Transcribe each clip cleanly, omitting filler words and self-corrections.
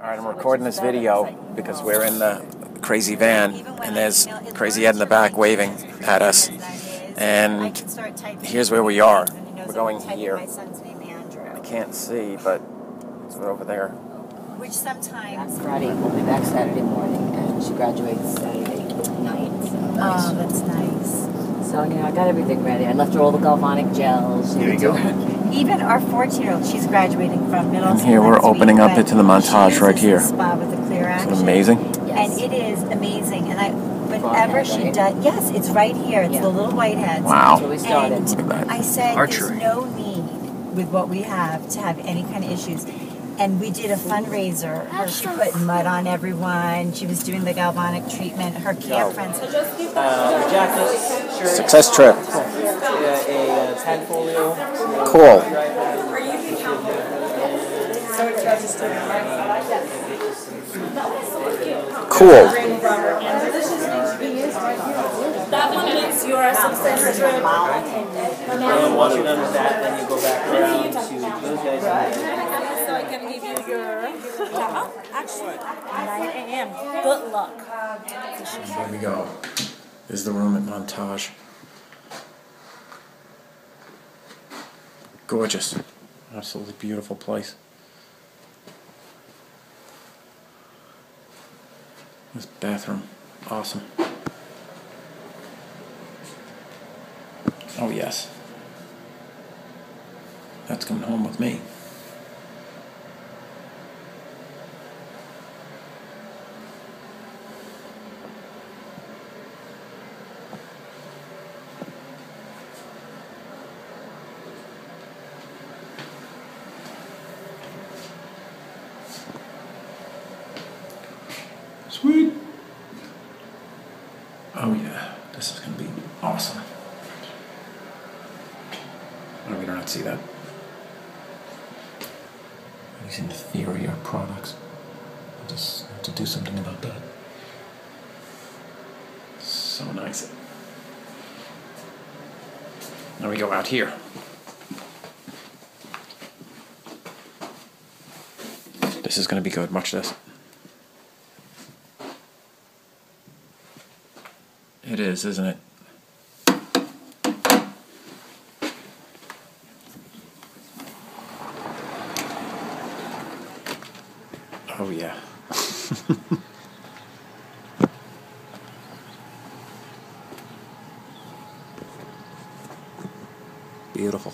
Alright, I'm recording this video because we're in the crazy van and there's Crazy Ed in the back waving at us. And here's where we are. We're going here. I can't see, but it's over there. Which sometimes... Friday, we'll be back Saturday morning, and she graduates Saturday night. So oh, that's nice. So, you know, I got everything ready. I left her all the galvanic gels. Here you go. Even our 14-year-old, she's graduating from middle school. And here we're opening up into the montage right here. Spa with the clear action. Isn't it amazing? Yes. And it is amazing. And whenever she does, yes, it's right here. It's the little white heads. Wow. That's where we started. And look at that. I said, Archery. there's no need with what we have to have any kind of issues. And we did a fundraiser. She put mud on everyone. She was doing the galvanic treatment. Her camp friends. Jacket, Success Trip. a tag folio. Cool. Cool. That one means you are a success trip. And once you're done with that, then you go back around to those guys. So I can give you your... actually, 9 a.m. Good luck. Here we go. This is the room at Montage. Gorgeous. Absolutely beautiful place. This bathroom. Awesome. Oh yes. That's coming home with me. Sweet. Oh yeah, this is gonna be awesome. Oh, we don't have to see that. These inferior products. I just have to do something about that. So nice. Now we go out here. This is gonna be good. Watch this. It is, isn't it? Oh yeah. Beautiful.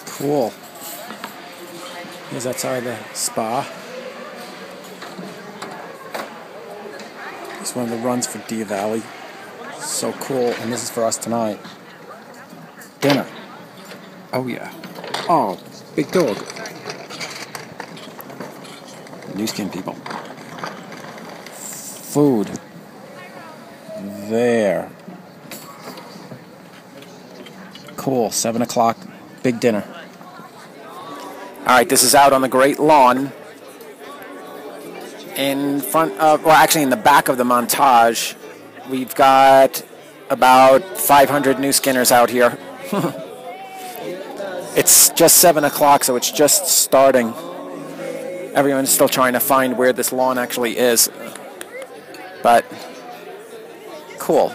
Cool. Here's outside the spa. It's one of the runs for Deer Valley. So cool. And this is for us tonight. Dinner. Oh yeah. Oh, big dog. New skin people. Food. There. Cool. 7 o'clock. Big dinner. Alright, this is out on the great lawn in front of, well actually in the back of the Montage. We've got about 500 new skinners out here. It's just 7 o'clock, so it's just starting. Everyone's still trying to find where this lawn actually is. But, cool.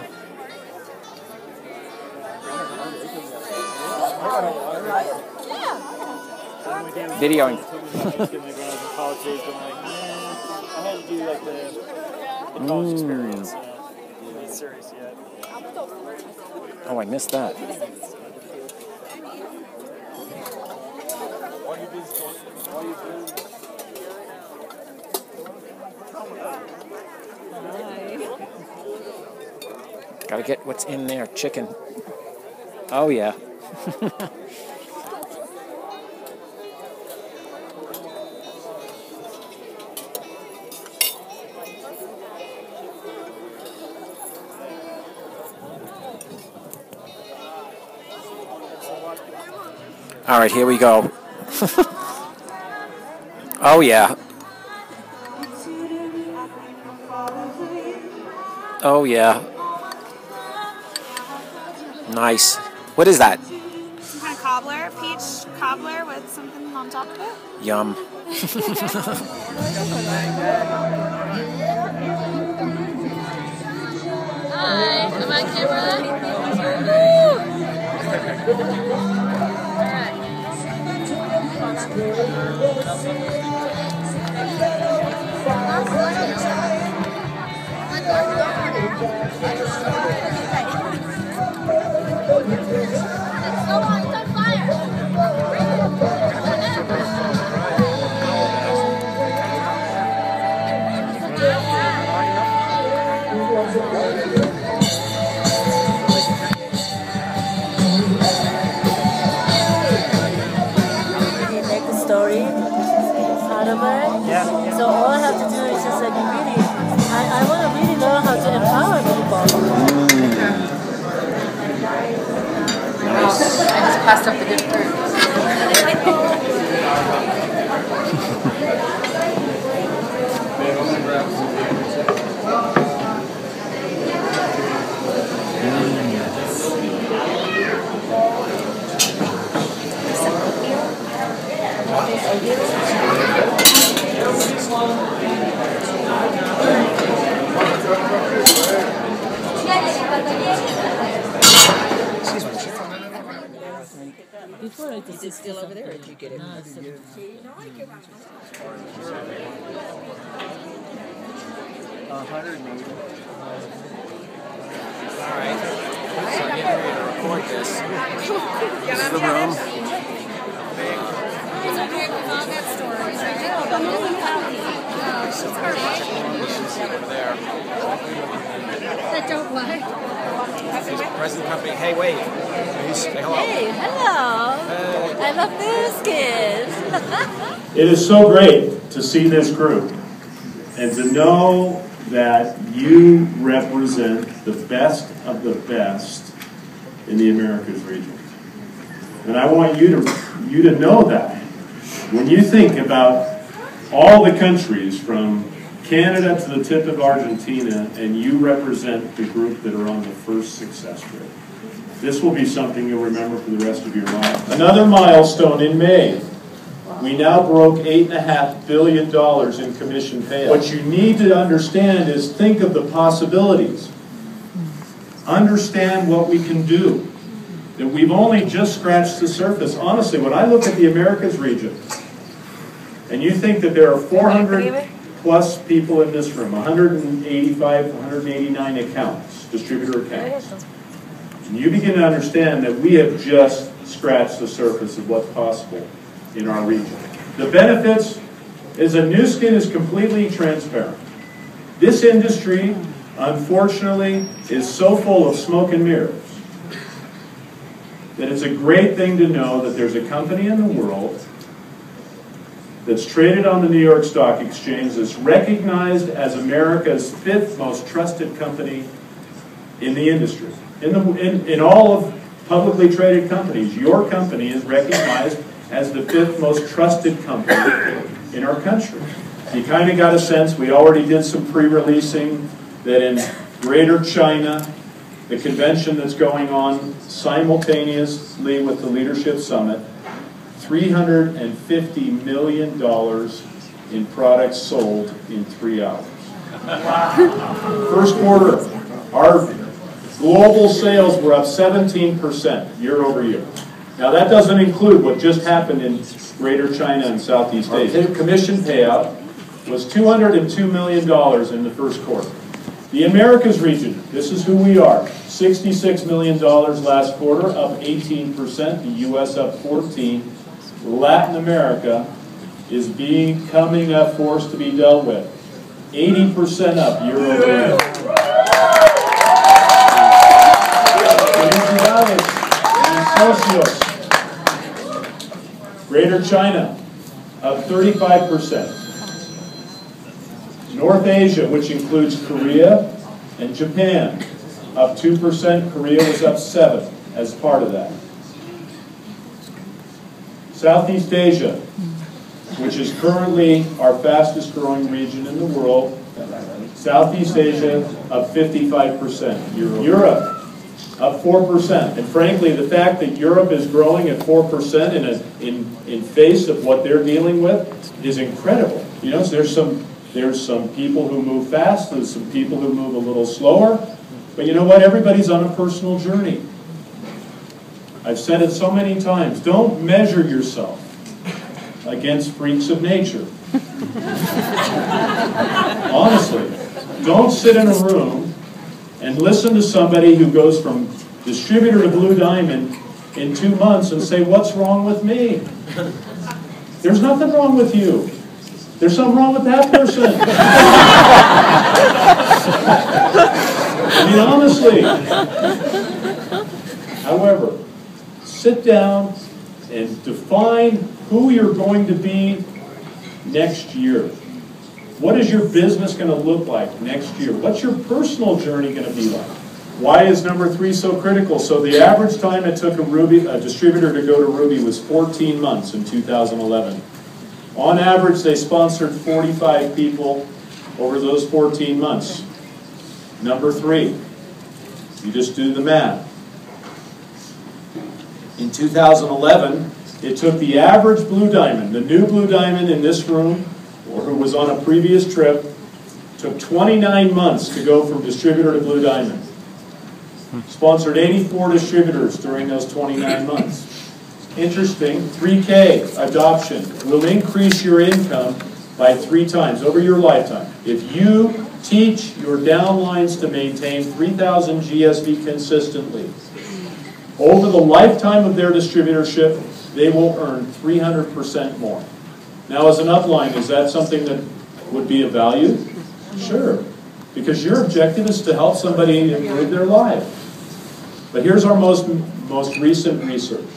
Videoing. Oh, I missed that. Gotta get what's in there. Chicken. Oh, yeah. All right, here we go. Oh, yeah. Oh, yeah. Nice. What is that? Some kind of cobbler, peach cobbler with something on top of it. Yum. Hi, am I on camera? Story out of it. Yeah. So all I have to do is just like really, I want to really learn how to empower people. I just passed up the good fruit. Before I just Still over there, or did you get it? All right. So I'm getting ready to record this. This is the room. It's okay, we've all got stories, right? Over there. That don't lie. Present company. Hey, wait. Say hello. Hey, hello. I love biscuits. It is so great to see this group and to know that you represent the best of the best in the Americas region. And I want you to know that. When you think about all the countries from Canada to the tip of Argentina, and you represent the group that are on the first Success Trip, this will be something you'll remember for the rest of your life. Another milestone in May. We now broke $8.5 billion in commission payouts. What you need to understand is think of the possibilities. Understand what we can do. That we've only just scratched the surface. Honestly, when I look at the Americas region, and you think that there are 400 plus people in this room, 185, 189 accounts, distributor accounts, and you begin to understand that we have just scratched the surface of what's possible in our region. The benefits is that Nu Skin is completely transparent. This industry, unfortunately, is so full of smoke and mirrors that it's a great thing to know that there's a company in the world that's traded on the New York Stock Exchange that's recognized as America's 5th most trusted company in the industry. In all of publicly traded companies, your company is recognized as the 5th most trusted company in our country. You kind of got a sense, we already did some pre-releasing, that in Greater China, the convention that's going on simultaneously with the Leadership Summit, $350 million in products sold in 3 hours. First quarter, our global sales were up 17% year over year. Now that doesn't include what just happened in Greater China and Southeast Asia. Commission payout was $202 million in the first quarter. The Americas region, this is who we are. $66 million last quarter, up 18%. The U.S. up 14%. Latin America is becoming a force to be dealt with. 80% up year over year. Greater China, up 35%. North Asia, which includes Korea and Japan, up 2%. Korea was up 7% as part of that. Southeast Asia, which is currently our fastest growing region in the world, Southeast Asia up 55%. Europe up 4%. And frankly, the fact that Europe is growing at 4% in face of what they're dealing with is incredible. You know, so there's some people who move fast, there's some people who move a little slower, but you know what? Everybody's on a personal journey. I've said it so many times, don't measure yourself against freaks of nature. Honestly, don't sit in a room and listen to somebody who goes from distributor to Blue Diamond in 2 months and say, what's wrong with me? There's nothing wrong with you. There's something wrong with that person. I mean, honestly. However, sit down and define who you're going to be next year. What is your business going to look like next year? What's your personal journey going to be like? Why is number 3 so critical? So the average time it took a distributor to go to Ruby was 14 months in 2011. On average, they sponsored 45 people over those 14 months. Number 3, you just do the math. In 2011, it took the average Blue Diamond, the new Blue Diamond in this room, or who was on a previous trip, took 29 months to go from distributor to Blue Diamond. Sponsored 84 distributors during those 29 months. Interesting, 3K adoption will increase your income by 3 times over your lifetime. If you teach your downlines to maintain 3,000 GSV consistently, over the lifetime of their distributorship, they will earn 300% more. Now, as an upline, is that something that would be of value? Sure, because your objective is to help somebody improve their life. But here's our most recent research.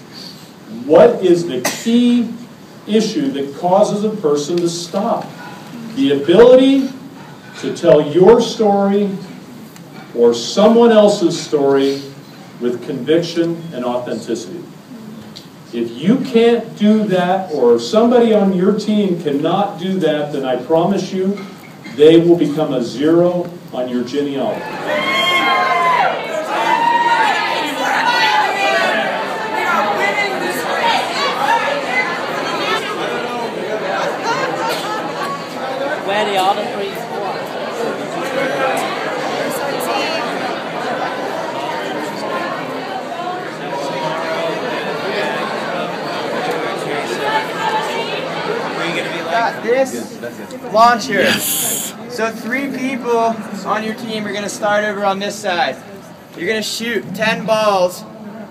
What is the key issue that causes a person to stop? The ability to tell your story or someone else's story with conviction and authenticity. If you can't do that, or somebody on your team cannot do that, then I promise you, they will become a 0 on your genealogy. Where the other 3 Got this launcher. Yes. So 3 people on your team are going to start over on this side. You're going to shoot 10 balls,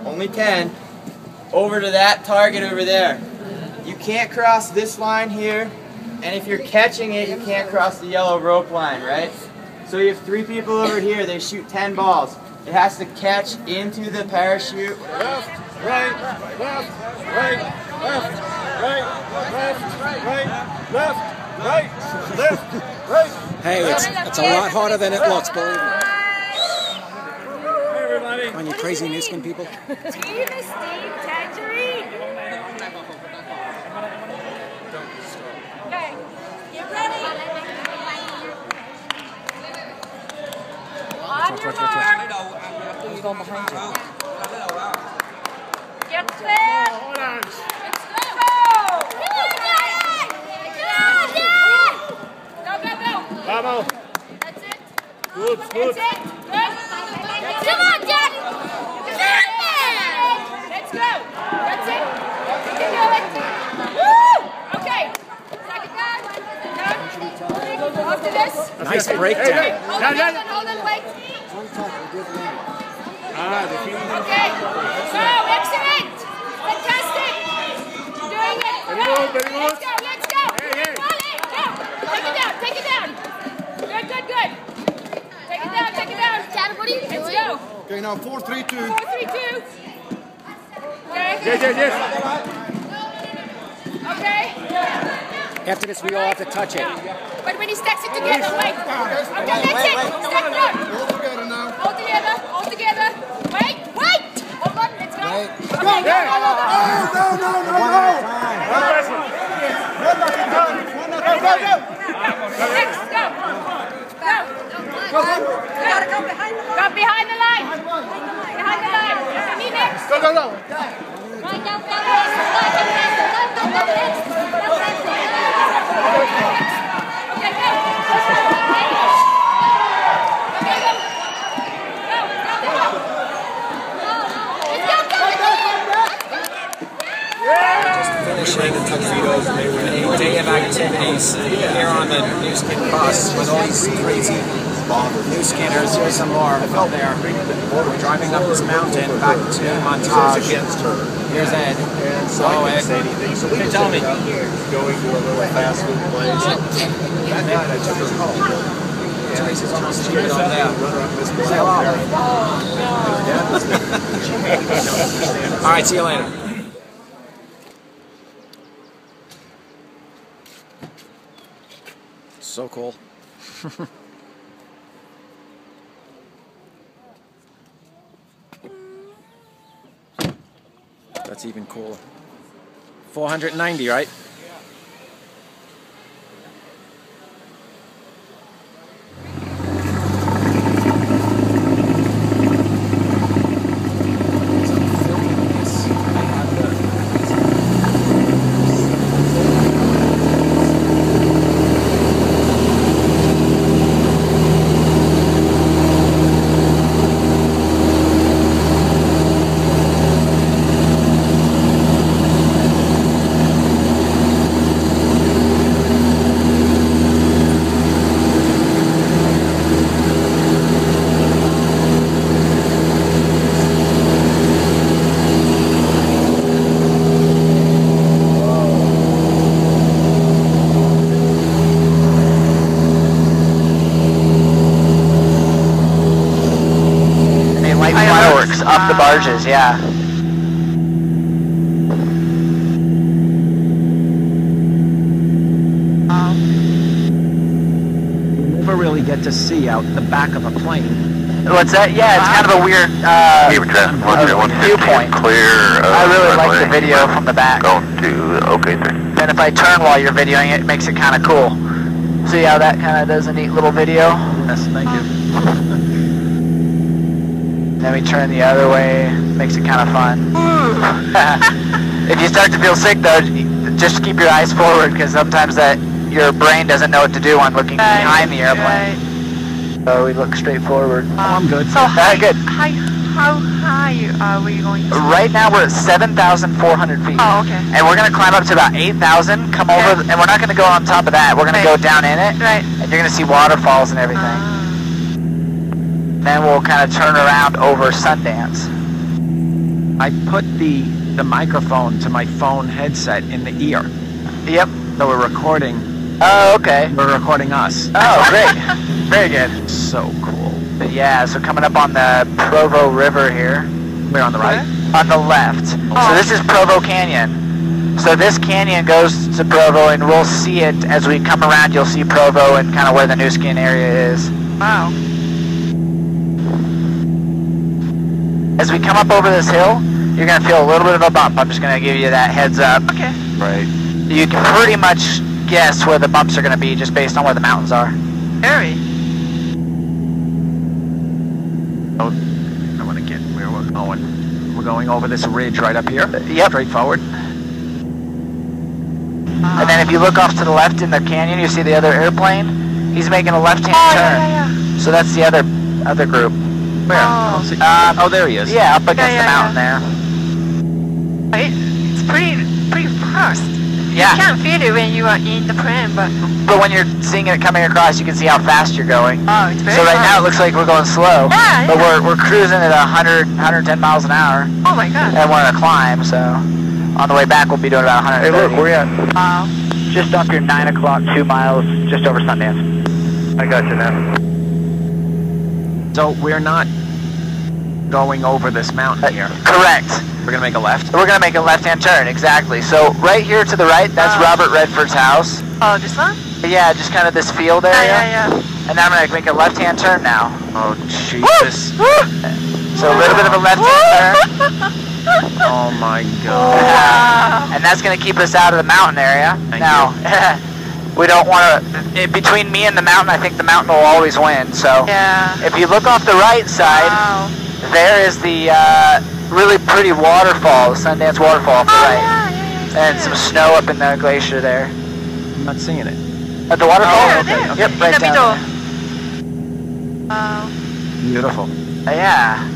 only 10, over to that target over there. You can't cross this line here, and if you're catching it, you can't cross the yellow rope line, right? So you have 3 people over here, they shoot 10 balls. It has to catch into the parachute. Left, right, left, right, left, right, left, right, left, right, left, right. Hey, it's a lot harder than it looks, believe me. Hey, everybody. On you crazy new skin people. Team Esteem Tangerine. Okay, get ready. On your mark. He's going behind you. Get set. Let's go. Go, go, go. Bravo. That's it. Good, good. That's it. Good. Come on, Dad. Let's go. That's it. You can do it. Woo! Okay. Second down. Done. After this. Nice breakdown. Hold on, wait. Okay. So, excellent. Fantastic. Doing it. Let's go, let's go. Go. Take it down, take it down. Good, good, good. Take it down, take it down. Dad, what are you doing? Let's go. Okay, now 4, 3, 2. 4, 3, 2. Okay. Yes. Okay. After this, we all have to touch it. But when he stacks it together, wait. Okay, that's it. Stack it up. All together now. All together, all together. Wait. Hold on, let's go. Wait. Okay, go. No. Next, go. Go behind the line. Behind the line. Me next. Go, go, go. Right down fast. Go next. Okay, go. Finishing the tuxedos, a day of activities here on the New Skin Cross with all these crazy new skinners. Here's some more out there. We're driving up this mountain back to Montage. Here's Ed. Oh, Ed. Hey, tell me. Going to a little fast food place. That night I took her home. Teresa's almost cheated over there. Say hello. All right, see you later. So cool. That's even cooler. 490, right? Up the barges, yeah. You never really get to see out the back of a plane. What's that? Yeah, it's kind of a weird viewpoint. Clear. I really like the video from the back. Going to OK 3. And if I turn while you're videoing it, it makes it kind of cool. See how that kind of does a neat little video? Yes, thank you. Then we turn the other way, makes it kind of fun. If you start to feel sick though, just keep your eyes forward because sometimes your brain doesn't know what to do when looking behind the airplane. So we look straight forward. I'm good. So good. How high are we going to? Right now we're at 7,400 feet. Oh, okay. And we're going to climb up to about 8,000, come over, and we're not going to go on top of that. We're going to go down in it, right. And you're going to see waterfalls and everything. Then we'll kind of turn around over Sundance. I put the microphone to my phone headset in the ear. Yep. So we're recording. Oh, okay. We're recording us. Oh, great. Very good. So cool. But yeah, so coming up on the Provo River here. We're on the right? On the left. So this is Provo Canyon. So this canyon goes to Provo, and we'll see it as we come around. You'll see Provo and kind of where the New Skin area is. Wow. As we come up over this hill, you're going to feel a little bit of a bump. I'm just going to give you that heads up. Okay. Right. You can pretty much guess where the bumps are going to be just based on where the mountains are. Very. Oh, I want to get where we're going. We're going over this ridge right up here. Yep. Straight forward. And then if you look off to the left in the canyon, you see the other airplane. He's making a left-hand turn. Yeah. So that's the other group. Where? Oh, there he is. Yeah, up against the mountain there. It's pretty fast. Yeah. You can't feel it when you are in the plane, but when you're seeing it coming across, you can see how fast you're going. oh, it's very So right fast. now it looks like we're going slow. Yeah, But yeah. we're cruising at 110 miles an hour. Oh my god. And we're on a climb, so on the way back we'll be doing about 130. Hey, look, where you at? Wow. Just up your 9 o'clock, 2 miles, just over Sundance. I got you now. So we're not going over this mountain here. Correct. We're going to make a left? We're going to make a left-hand turn, exactly. So right here to the right, that's Robert Redford's house. Oh, this one? Yeah, just kind of this field area. Yeah. And now I'm going to make a left-hand turn now. Oh, Jesus. So a little bit of a left-hand turn. Oh, my God. And that's going to keep us out of the mountain area. Thank now, we don't want to, between me and the mountain, I think the mountain will always win. So if you look off the right side, there is the really pretty waterfall, the Sundance waterfall off the right. And some snow up in the glacier there. I'm not seeing it. At the waterfall? Okay. Yep, right down there. Beautiful. Yeah.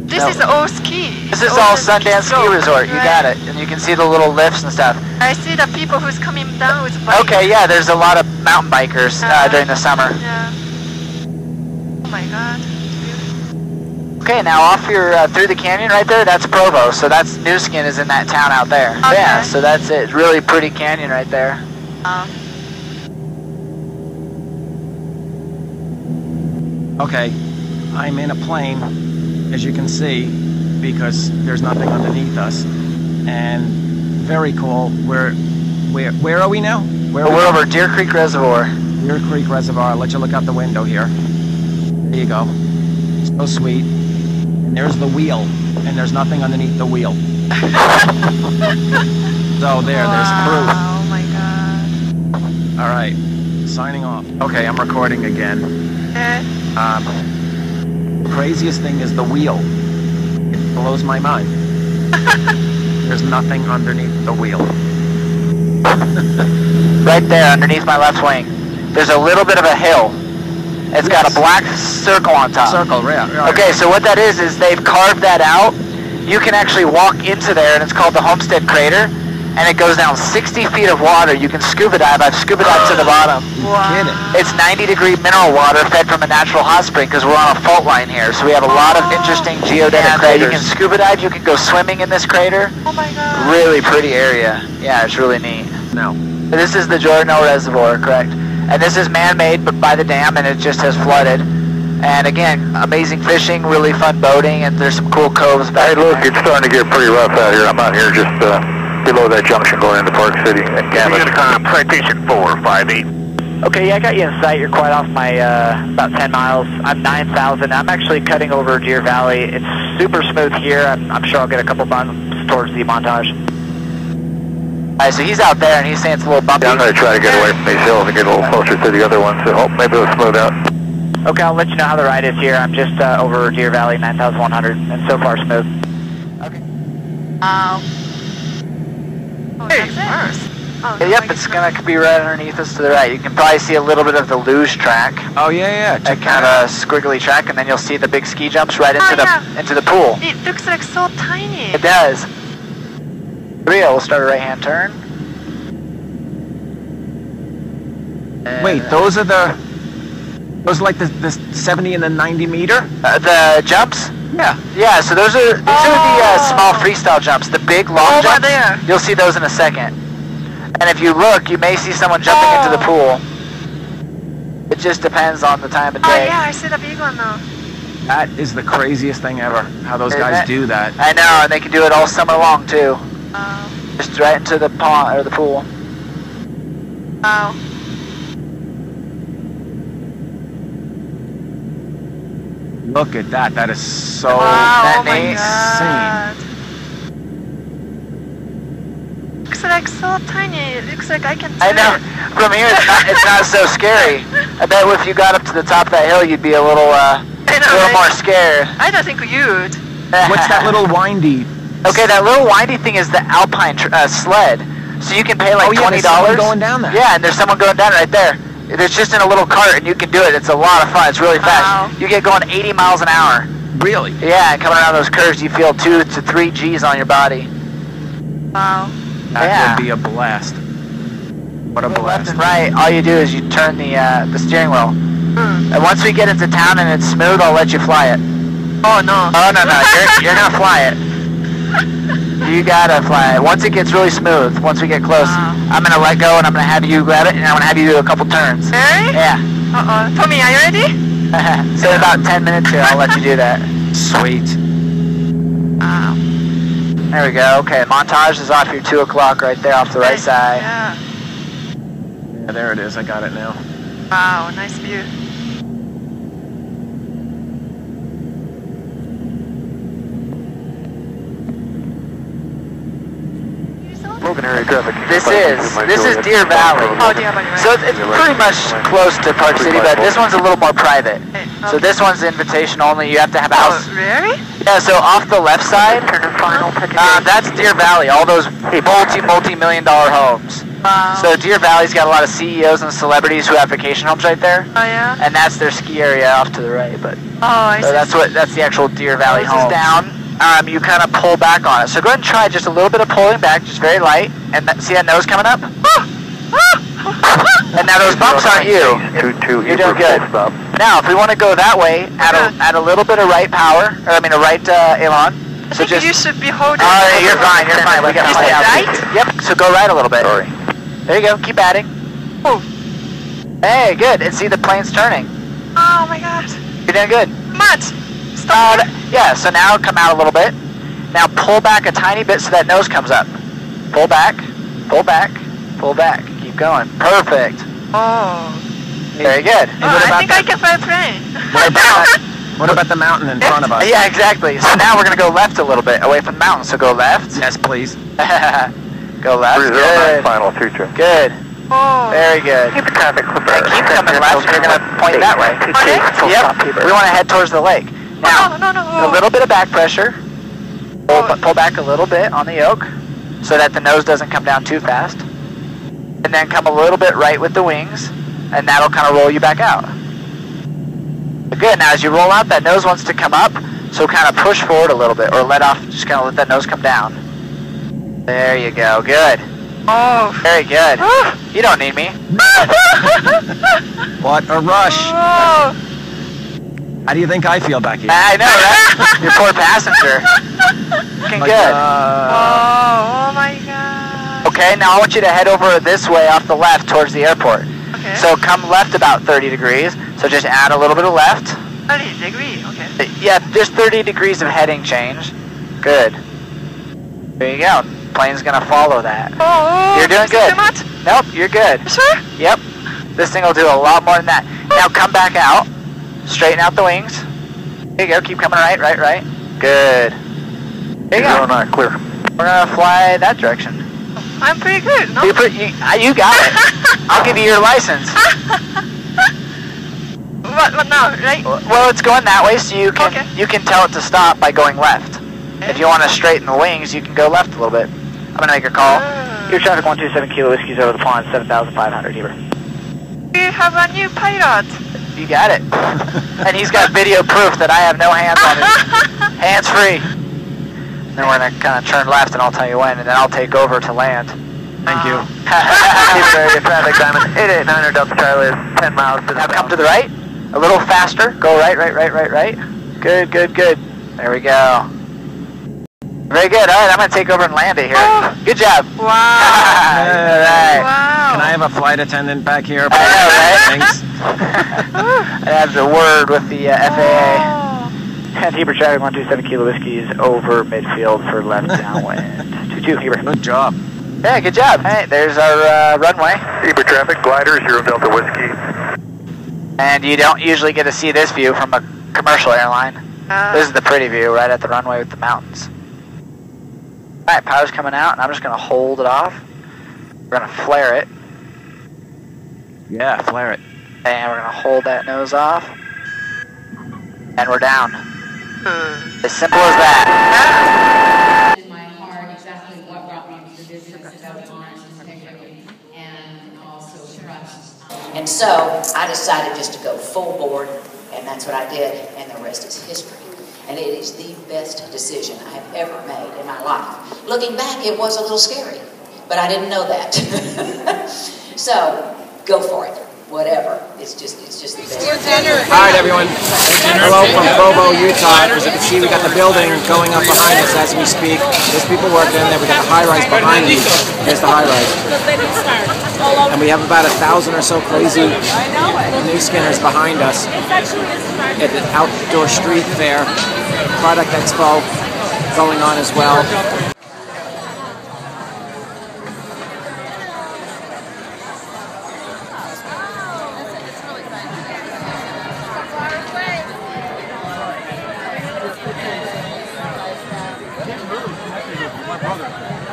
This is all ski. This is all Sundance Ski Resort. You got it. And you can see the little lifts and stuff. I see the people who's coming down with bikes. Okay, yeah, there's a lot of mountain bikers during the summer. Yeah. Oh my god. Okay, now off your through the canyon right there, that's Provo. So that's New Skin is in that town out there. Okay. Yeah, so that's it. Really pretty canyon right there. Okay, I'm in a plane, as you can see, because there's nothing underneath us, and very cool. Where are we now? We're over Deer Creek Reservoir. Deer Creek Reservoir. I'll let you look out the window here. There you go. So sweet. And there's the wheel, and there's nothing underneath the wheel. So there's proof. Oh my god. All right, signing off. Okay, I'm recording again. Craziest thing is the wheel. It blows my mind. There's nothing underneath the wheel. Right there, underneath my left wing. There's a little bit of a hill. It's got a black circle on top. Circle, yeah. Okay, so what that is they've carved that out. You can actually walk into there, and it's called the Homestead Crater, and it goes down 60 feet of water. You can scuba dive. I've scuba dived to the bottom. Wow. It's 90-degree mineral water fed from a natural hot spring because we're on a fault line here, so we have a lot of interesting geodetic craters. You can scuba dive. You can go swimming in this crater. Oh my god. Really pretty area. Yeah, it's really neat. No. This is the Jordanelle Reservoir, correct? And this is man-made but by the dam, and it just has flooded. And again, amazing fishing, really fun boating, and there's some cool coves back there. Hey, look, it's starting to get pretty rough out here. I'm out here just below that junction going into Park City. And Canvas. Citation 458. Okay, yeah, I got you in sight. You're quite off my, about 10 miles. I'm 9,000. I'm actually cutting over Deer Valley. It's super smooth here. I'm sure I'll get a couple bumps towards the montage. Alright, so he's out there, and he's saying it's a little bumpy. Yeah, I'm going to try to get away from these hills and get a little closer to the other ones, so maybe it'll smooth out. Okay, I'll let you know how the ride is here. I'm just over Deer Valley, 9,100, and so far smooth. Okay. Oh, that's it. Oh, Yep, it's going to be right underneath us to the right. You can probably see a little bit of the luge track. Oh, yeah. That kind of squiggly track, and then you'll see the big ski jumps right into the pool. It looks like so tiny. It does. Rio, we'll start a right-hand turn. Wait, those are like the 70 and the 90 meter? The jumps? Yeah. Yeah, so these are the small freestyle jumps. The big long jumps, there. you'll see those in a second. And if you look, you may see someone jumping into the pool. It just depends on the time of day. Oh yeah, I see the big one now. That is the craziest thing ever, how those guys do that. I know, and they can do it all summer long too. Just right into the pond or the pool. Wow. Look at that. That is so insane. Looks like so tiny. It looks like I can do I know. From here, it's not so scary. I bet if you got up to the top of that hill, you'd be a little more scared. I don't think you'd. What's that little windy? Okay, that little windy thing is the Alpine sled. So you can pay like $20. There's someone going down there. Yeah, and there's someone going down right there. It's just in a little cart, and you can do it. It's a lot of fun. It's really fast. You get going 80 miles an hour. Really? Yeah, and coming around those curves, you feel 2 to 3 G's on your body. Wow. That would be a blast. What a blast. Left and right, all you do is you turn the steering wheel. And once we get into town and it's smooth, I'll let you fly it. Oh, no. Oh, no. You're going to fly it. You gotta fly it. Once it gets really smooth, once we get close, I'm gonna let go and I'm gonna have you grab it and I'm gonna have you do a couple turns. Really? Yeah. Tommy, are you ready? So in about 10 minutes here, I'll let you do that. Sweet. Wow. There we go. Okay, montage is off your 2 o'clock right there off the right side. Yeah. Yeah, there it is. I got it now. Wow, nice view. Broken area This is Deer Valley. Oh, Deer Valley, right. So it's pretty much close to Park City, but this one's a little more private. So this one's invitation only. You have to have a house. Oh, really? Yeah, so off the left side, that's Deer Valley, all those multi-million-dollar homes. Wow. So Deer Valley's got a lot of CEOs and celebrities who have vacation homes right there. Oh, yeah? And that's their ski area off to the right. But I so that's the actual Deer Valley home. Down, you kind of pull back on it. So go ahead and try just a little bit of pulling back, just very light. And see that nose coming up? And now those bumps aren't you. You're doing good. Now, if we want to go that way, add a little bit of right power, or a right aileron. So just you should be holding. You're fine. We got to play out. Right? Yep. So go right a little bit. Sorry. There you go. Keep adding. Oh. Hey, good. And see the plane's turning. Oh my God. You're doing good. Matt, stop. Yeah. So now come out a little bit. Now pull back a tiny bit so that nose comes up. Pull back. Pull back. Pull back. Keep going. Perfect. Oh. Very good. I think I can fly a plane. What about the mountain in front of us? Yeah, exactly. So now we're going to go left a little bit away from the mountain. So go left. Yes, please. Go left. 309 final 22. Good. Oh. Very good. Keep the traffic clear. And keep coming left. You're going to point that way. Okay. Yep. We want to head towards the lake. Now, a little bit of back pressure. Pull back a little bit on the yoke so that the nose doesn't come down too fast. And then come a little bit right with the wings, and that'll kind of roll you back out. Good. Now, as you roll out, that nose wants to come up, so kind of push forward a little bit, or just kind of let that nose come down. There you go. Good. Oh. Very good. You don't need me. What a rush. Oh. How do you think I feel back here? I know, right? Your poor passenger. Looking good. Oh my God. Okay, now I want you to head over this way off the left towards the airport. Okay. So come left about 30 degrees. So just add a little bit of left. 30 degrees, okay. Yeah, just 30 degrees of heading change. Good. There you go. Plane's gonna follow that. Oh, you're doing good. Too much? Nope, you're good. Sure? Yep. This thing will do a lot more than that. Now come back out. Straighten out the wings. There you go. Keep coming right. Good. There you go. Clear. We're gonna fly that direction. I'm pretty good, no? You got it. I'll give you your license. What now, right? Well, it's going that way, so you can tell it to stop by going left. Okay. If you want to straighten the wings, you can go left a little bit. I'm gonna make a call. Your traffic 127 Kilo Whiskey's over the pond, 7,500 Heber. We have a new pilot. You got it. And he's got video proof that I have no hands on him. Hands free. Then we're gonna kind of turn left, and I'll tell you when, and then I'll take over to land. Thank you. Very good traffic, Diamond. 889 Delta Charlie is 10 miles to the Now come to the right. A little faster. Go right. Good. There we go. Very good. All right, I'm going to take over and land it here. Oh. Good job. Wow. All right. Wow. Can I have a flight attendant back here? I know, right? Thanks. I have the word with the FAA. And Heber traffic 127 Kilo Whiskey is over midfield for left downwind. 22 Heber. Good job. Yeah, good job. All right, there's our runway. Heber traffic, glider, 0 Delta Whiskey. And you don't usually get to see this view from a commercial airline. This is the pretty view right at the runway with the mountains. Alright, power's coming out, and I'm just going to hold it off. We're going to flare it. Yeah, flare it. And we're going to hold that nose off. And we're down. As simple as that. In my heart, exactly what brought me into the business about honest integrity and also trust. And so I decided just to go full board, and that's what I did, and the rest is history. And it is the best decision I have ever made in my life. Looking back, it was a little scary, but I didn't know that. So, go for it. Whatever. It's just the best. All right, everyone. Hello from Provo, Utah. As you can see, we got the building going up behind us as we speak. There's people working in there. We got the high-rise behind me. Here's the high-rise. And we have about 1,000 or so crazy new skinners behind us at the outdoor street fair. Product Expo going on as well.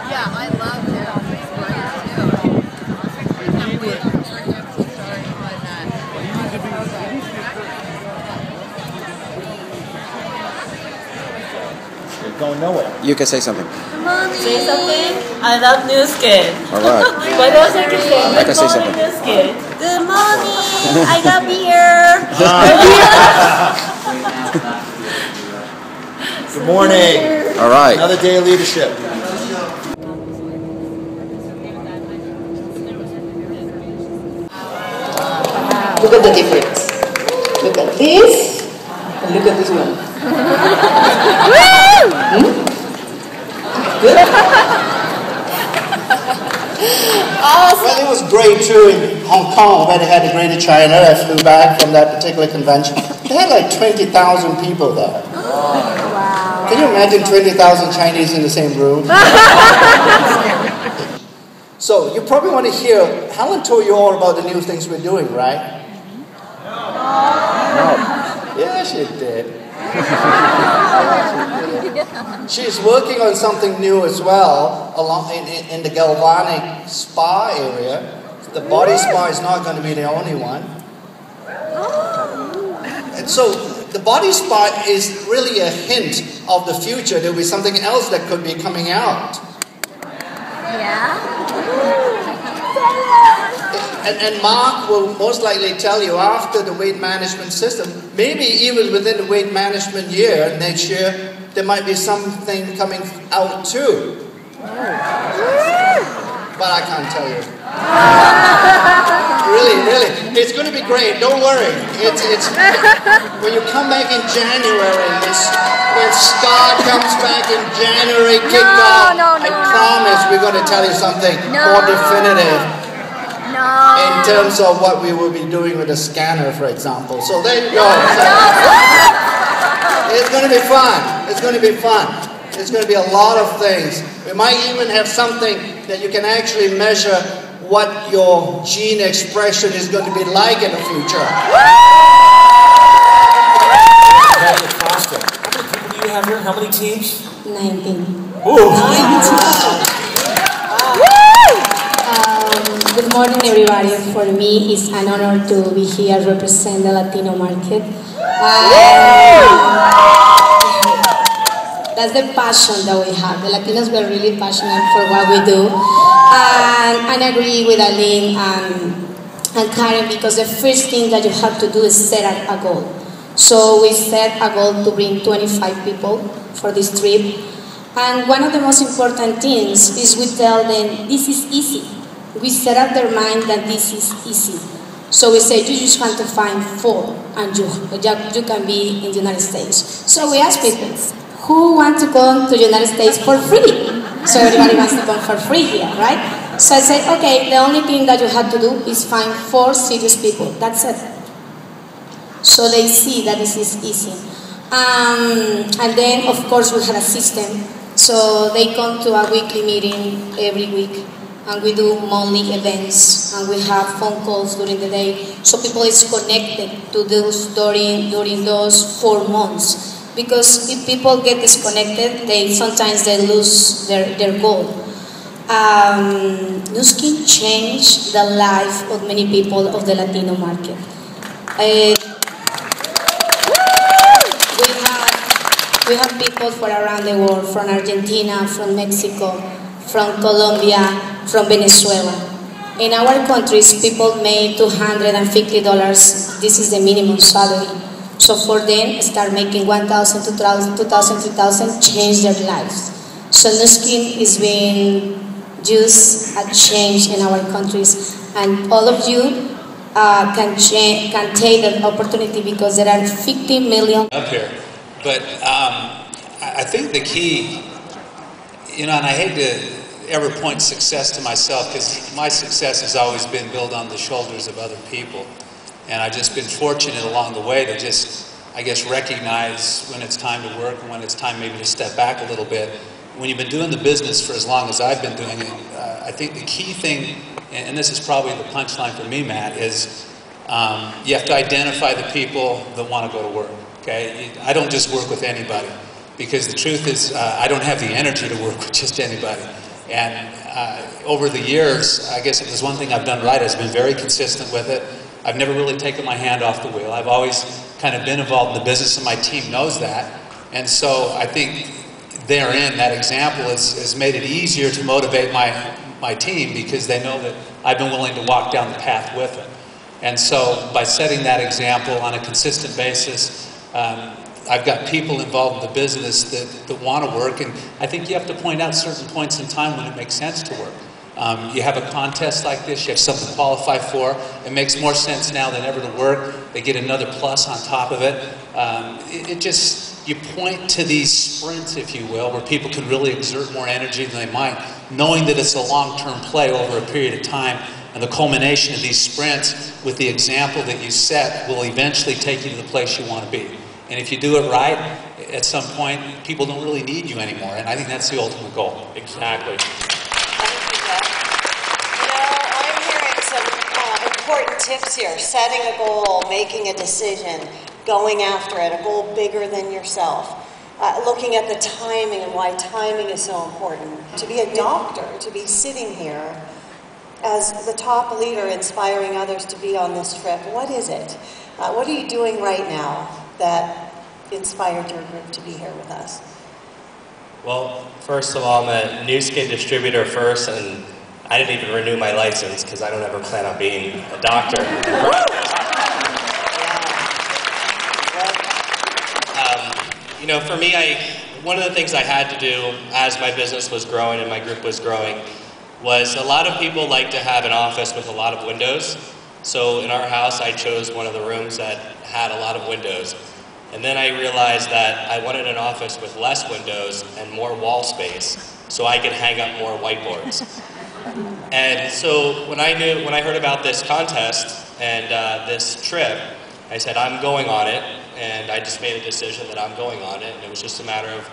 Yeah, I love it. going nowhere. You can say something. Say something. I love New Skin. All right. What else I can say? I can say something. New Skin. Good morning. I got beer. Good morning. All right. Another day of leadership. Look at the difference. Look at this, and look at this one. Good? Well, it was great too in Hong Kong when they had the Greater China. I flew back from that particular convention. They had like 20,000 people there. Wow. Can you imagine 20,000 Chinese in the same room? So you probably want to hear, Helen told you all about the new things we're doing, right? No. Yeah, she did. She's working on something new as well, along in the galvanic spa area. The body spa is not going to be the only one. And so the body spa is really a hint of the future. There'll be something else that could be coming out. Yeah. And Mark will most likely tell you after the weight management system, maybe even within the weight management year, next year, there might be something coming out too. But I can't tell you. Really, it's going to be great. Don't worry. It's when you come back in January, when Scott comes back in January, kick off. I promise we're going to tell you something more definitive. In terms of what we will be doing with the scanner, for example. So there you go. It's going to be fun. It's going to be fun. It's going to be a lot of things. We might even have something that you can actually measure what your gene expression is going to be like in the future. How many people do you have here? How many teams? 19. Ooh. 19. Good morning, everybody. For me, it's an honor to be here represent the Latino market. That's the passion that we have. The Latinos were really passionate for what we do. And I agree with Aline and Karen, because the first thing that you have to do is set a goal. So we set a goal to bring 25 people for this trip. And one of the most important things is we tell them this is easy. We set up their mind that this is easy. So we say, you just want to find 4 and you can be in the United States. So we ask people, who want to go to the United States for free? So everybody wants to come for free here, right? So I said, okay, the only thing that you have to do is find 4 serious people. That's it. So they see that this is easy. And then, of course, we had a system. So they come to a weekly meeting every week. And we do monthly events, and we have phone calls during the day, so people is connected to those during those 4 months. Because if people get disconnected, sometimes they lose their goal. New Skin changed the life of many people of the Latino market. We have people from around the world, from Argentina, from Mexico, from Colombia, from Venezuela. In our countries, people make $250. This is the minimum salary. So for them, start making $1,000, $2,000, $3,000, change their lives. So New Skin is being used a change in our countries, and all of you can take that opportunity, because there are 50 million up here. But I think the key, and I hate to ever point success to myself, because my success has always been built on the shoulders of other people. And I've just been fortunate along the way to just, I guess, recognize when it's time to work and when it's time maybe to step back a little bit. When you've been doing the business for as long as I've been doing it, I think the key thing, and this is probably the punchline for me, Matt, is you have to identify the people that want to go to work, okay? I don't just work with anybody, because the truth is I don't have the energy to work with just anybody. And over the years, I guess if there's one thing I've done right, I've been very consistent with it. I've never really taken my hand off the wheel. I've always kind of been involved in the business, and my team knows that. And so I think therein, that example has made it easier to motivate my team, because they know that I've been willing to walk down the path with them. And so by setting that example on a consistent basis, I've got people involved in the business that want to work, and I think you have to point out certain points in time when it makes sense to work. You have a contest like this, you have something to qualify for. It makes more sense now than ever to work. They get another plus on top of it. You point to these sprints, if you will, where people can really exert more energy than they might, knowing that it's a long-term play over a period of time, and the culmination of these sprints with the example that you set will eventually take you to the place you want to be. And if you do it right, at some point, people don't really need you anymore, and I think that's the ultimate goal. Exactly. I'm hearing some important tips here. Setting a goal, making a decision, going after it, a goal bigger than yourself. Looking at the timing and why timing is so important. To be a doctor, to be sitting here as the top leader inspiring others to be on this trip, what is it? What are you doing right now that inspired your group to be here with us? Well, first of all, I'm a new skin distributor first, and I didn't even renew my license because I don't ever plan on being a doctor. For me, one of the things I had to do as my business was growing and my group was growing was a lot of people like to have an office with a lot of windows. So in our house, I chose one of the rooms that had a lot of windows. And then I realized that I wanted an office with less windows and more wall space so I could hang up more whiteboards. And so when I heard about this contest and this trip, I said, I'm going on it. And I just made a decision that I'm going on it, and it was just a matter of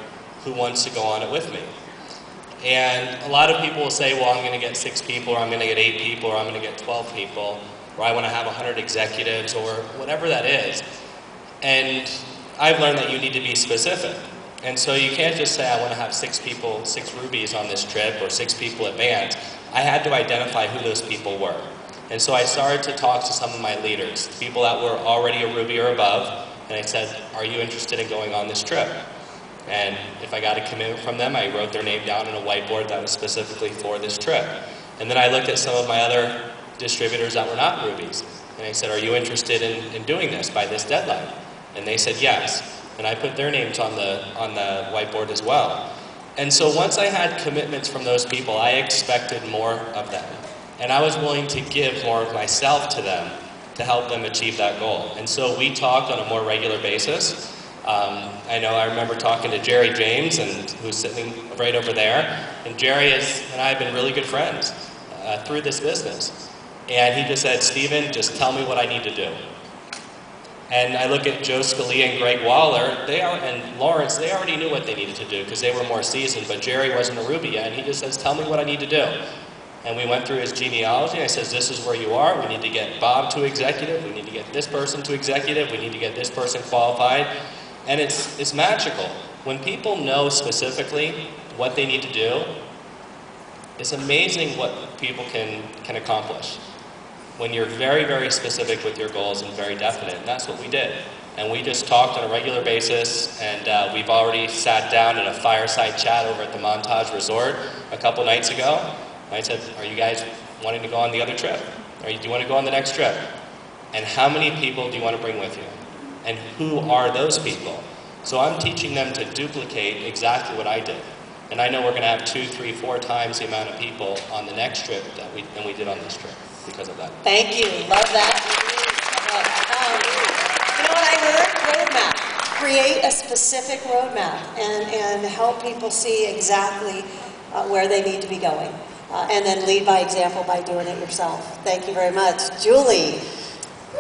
who wants to go on it with me. And a lot of people will say, well, I'm going to get 6 people, or I'm going to get 8 people, or I'm going to get 12 people, or I want to have 100 executives, or whatever that is. And I've learned that you need to be specific. And so you can't just say, I want to have 6 people, 6 rubies on this trip, or 6 people at band. I had to identify who those people were. And so I started to talk to some of my leaders, people that were already a ruby or above, and I said, are you interested in going on this trip? And if I got a commitment from them, I wrote their name down on a whiteboard that was specifically for this trip. And then I looked at some of my other distributors that were not rubies. And I said, are you interested in doing this by this deadline? And they said yes. And I put their names on the whiteboard as well. And so once I had commitments from those people, I expected more of them. And I was willing to give more of myself to them to help them achieve that goal. And so we talked on a more regular basis. I remember talking to Jerry James, who's sitting right over there. And Jerry and I have been really good friends through this business. And he just said, Stephen, just tell me what I need to do. And I look at Joe Scalia and Greg Waller, and Lawrence, they already knew what they needed to do because they were more seasoned, but Jerry wasn't a ruby yet, and he just says, tell me what I need to do. And we went through his genealogy, and I says, this is where you are. We need to get Bob to executive. We need to get this person to executive. We need to get this person qualified. And it's magical. When people know specifically what they need to do, it's amazing what people can accomplish when you're very, very specific with your goals and very definite. And that's what we did. And we just talked on a regular basis, and we've already sat down in a fireside chat over at the Montage Resort a couple nights ago. I said, are you guys wanting to go on the other trip? Do you want to go on the next trip? And how many people do you want to bring with you? And who are those people? So I'm teaching them to duplicate exactly what I did. And I know we're going to have 2, 3, 4 times the amount of people on the next trip than we did on this trip because of that. Thank you. Love that. You know what I heard? Roadmap. Create a specific roadmap and help people see exactly where they need to be going. And then lead by example by doing it yourself. Thank you very much. Julie,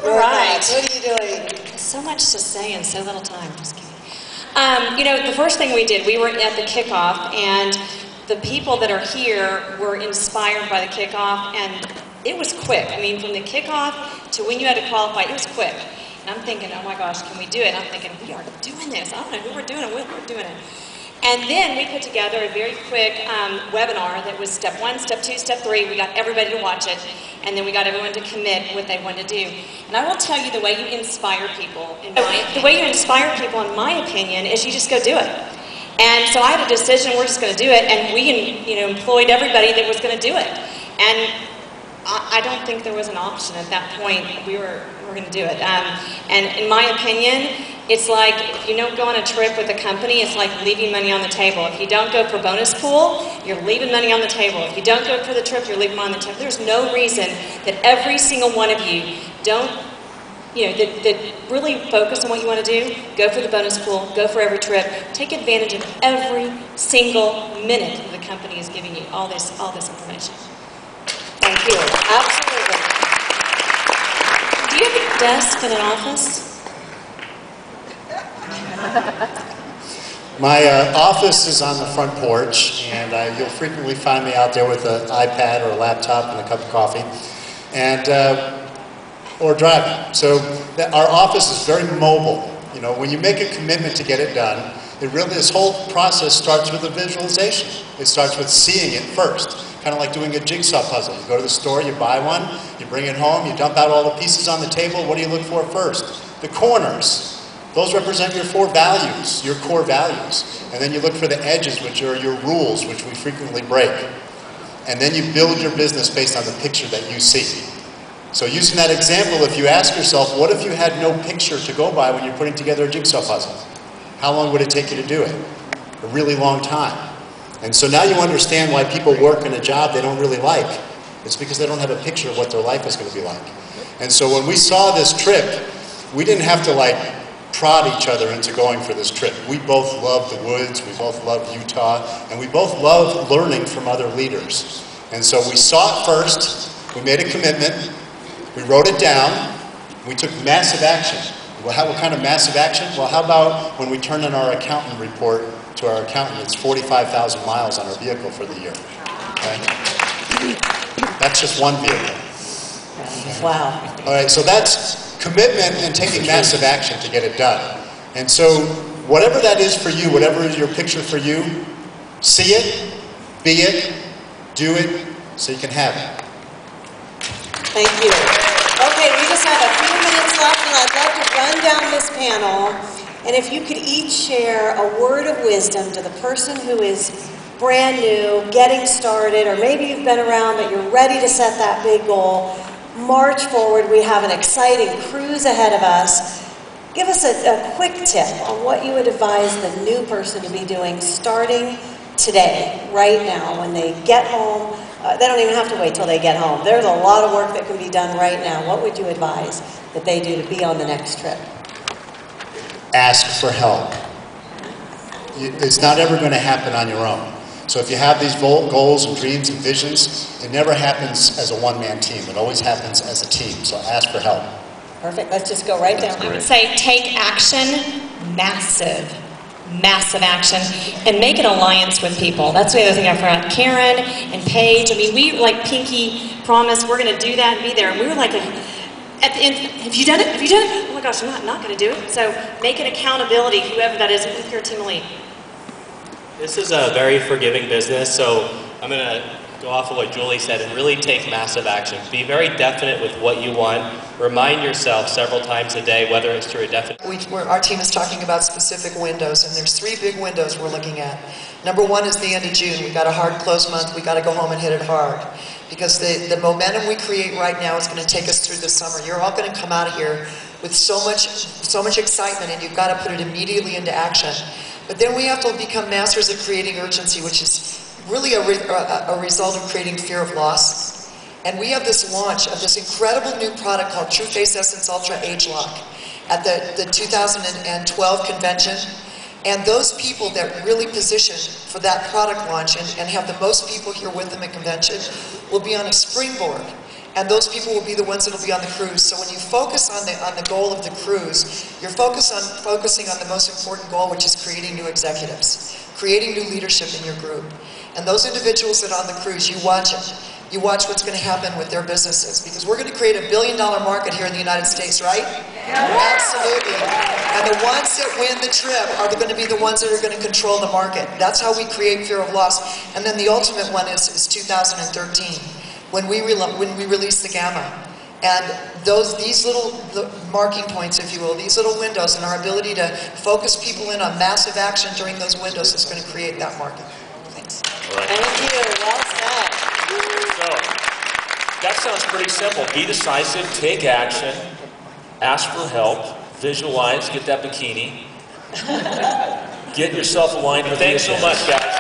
all right. What are you doing? So much to say in so little time. Just kidding. The first thing we did, we were at the kickoff, and the people that are here were inspired by the kickoff, and it was quick. I mean, from the kickoff to when you had to qualify, it was quick. And I'm thinking, oh my gosh, can we do it? And I'm thinking, we are doing this. I don't know who we're doing it with, we're doing it. And then we put together a very quick webinar that was step 1, step 2, step 3. We got everybody to watch it, and then we got everyone to commit what they wanted to do. And I will tell you the way you inspire people, in my opinion, is you just go do it. And so I had a decision, we're just going to do it, and we employed everybody that was going to do it. And I don't think there was an option at that point. We were going to do it. And in my opinion, it's like if you don't go on a trip with a company, it's like leaving money on the table. If you don't go for bonus pool, you're leaving money on the table. If you don't go for the trip, you're leaving money on the table. There's no reason that every single one of you don't, that really focus on what you want to do. Go for the bonus pool, go for every trip. Take advantage of every single minute that the company is giving you all this information. Thank you. Absolutely. Do you have a desk in an office? My office is on the front porch, and you'll frequently find me out there with an iPad or a laptop and a cup of coffee, and or driving. So our office is very mobile. When you make a commitment to get it done, this whole process starts with a visualization. It starts with seeing it first. Kind of like doing a jigsaw puzzle. You go to the store, you buy one, you bring it home, you dump out all the pieces on the table. What do you look for first? The corners. Those represent your 4 values, your core values. And then you look for the edges, which are your rules, which we frequently break. And then you build your business based on the picture that you see. So using that example, if you ask yourself, what if you had no picture to go by when you're putting together a jigsaw puzzle? How long would it take you to do it? A really long time. And so now you understand why people work in a job they don't really like. It's because they don't have a picture of what their life is going to be like. And so when we saw this trip, we didn't have to prod each other into going for this trip. We both love the woods, we both love Utah, and we both love learning from other leaders. And so we saw it first, we made a commitment, we wrote it down, we took massive action. Well, what kind of massive action? Well, how about when we turn in our accountant report to our accountant, it's 45,000 miles on our vehicle for the year. Okay? That's just one vehicle. Okay. Wow. All right, so that's commitment and taking massive action to get it done. And so whatever that is for you, whatever is your picture for you, see it, be it, do it, so you can have it. Thank you. Okay, we just have a few minutes left, and I'd love to run down this panel. And if you could each share a word of wisdom to the person who is brand new, getting started, or maybe you've been around but you're ready to set that big goal, march forward. We have an exciting cruise ahead of us. Give us a quick tip on what you would advise the new person to be doing starting today, right now, when they get home. They don't even have to wait till they get home. There's a lot of work that can be done right now. What would you advise that they do to be on the next trip? Ask for help. It's not ever going to happen on your own. So if you have these goals and dreams and visions, it never happens as a one-man team. It always happens as a team. So ask for help. Perfect. Let's just go right down. I would say take action, massive action, and make an alliance with people. That's the other thing I forgot. Karen and Paige, I mean, we pinky promised we're going to do that and be there. And we were like, at the end, have you done it? Have you done it? Oh my gosh, I'm not going to do it. So make an accountability, whoever that is, with your team lead. This is a very forgiving business, so I'm going to go off of what Julie said and really take massive action. Be very definite with what you want. Remind yourself several times a day, whether it's through a definite... Our team is talking about specific windows, and there's 3 big windows we're looking at. Number 1 is the end of June. We've got a hard close month. We've got to go home and hit it hard. Because the momentum we create right now is going to take us through the summer. You're all going to come out of here with so much excitement, and you've got to put it immediately into action. But then we have to become masters of creating urgency, which is really a result of creating fear of loss. And we have this launch of this incredible new product called True Face Essence Ultra Age Lock at the 2012 convention. And those people that really position for that product launch and have the most people here with them at convention will be on a springboard. And those people will be the ones that will be on the cruise. So when you focus on the goal of the cruise, you're focusing on the most important goal, which is creating new executives, creating new leadership in your group. And those individuals that are on the cruise, you watch it. You watch what's going to happen with their businesses, because we're going to create $1 billion market here in the United States, right? Yeah. Absolutely. And the ones that win the trip are going to be the ones that are going to control the market. That's how we create fear of loss. And then the ultimate one is 2013. When we release the Gamma. And these little marking points, if you will, these little windows, and our ability to focus people in on massive action during those windows is going to create that marking. Thanks. Right. Thank you. Well said. So, that sounds pretty simple. Be decisive, take action, ask for help, visualize, get that bikini, get yourself aligned with. Thanks so much, guys.